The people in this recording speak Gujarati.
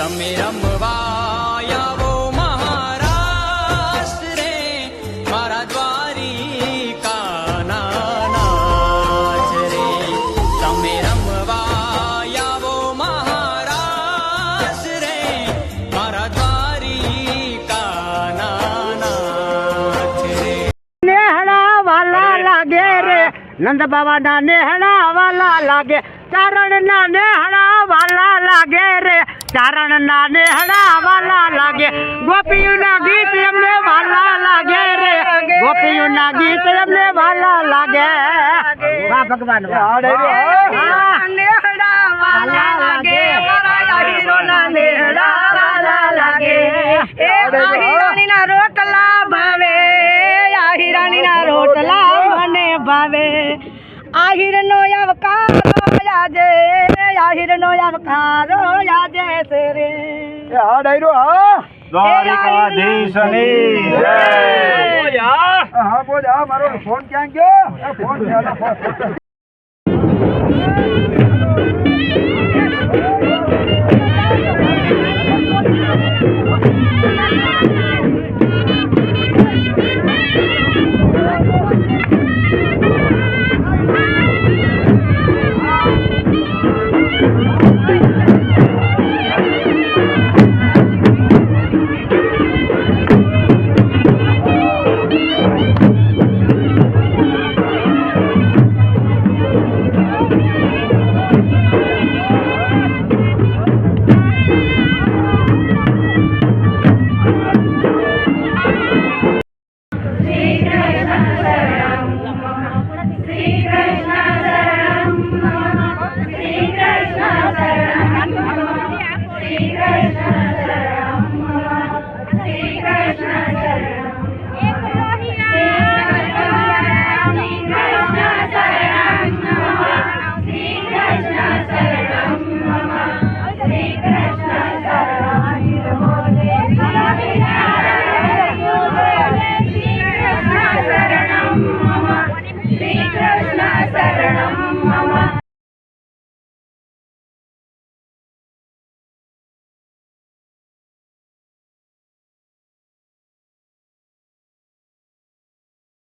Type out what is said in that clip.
તમે રમવા આવો મહારાષ્ટ્ર રે મારા દ્વારિકાના નાચ રે તમે રમવા આવો મહારાષ્ટ્ર રે મારા દ્વારિકાના નાચ રે નેહડા વાલા લાગે રે નંદ બાવાના નેહડા વાલા લાગે ચારણના નેહડા વાલા લાગે રે ચારણના નેહડા વાલા લાગે ગોપીઓના ગીત એમને વાલા લાગે રે ગોપીઓના ગીત એમને વાલા લાગે વાહ ભગવાન નેહડા વાલા લાગે મારા હીરોના નેહડા વાલા લાગે એ હીરાણીના રોટલા ભાવે આ હીરાણીના રોટલા મને ભાવે આહિરનો આવકારો યાજે આહિરનો આવકારો યાજે રે હા ડાયરો હા દ્વારિકાધીશની જય હા બોલ હા મારો ફોન ક્યાં ગયો ફોન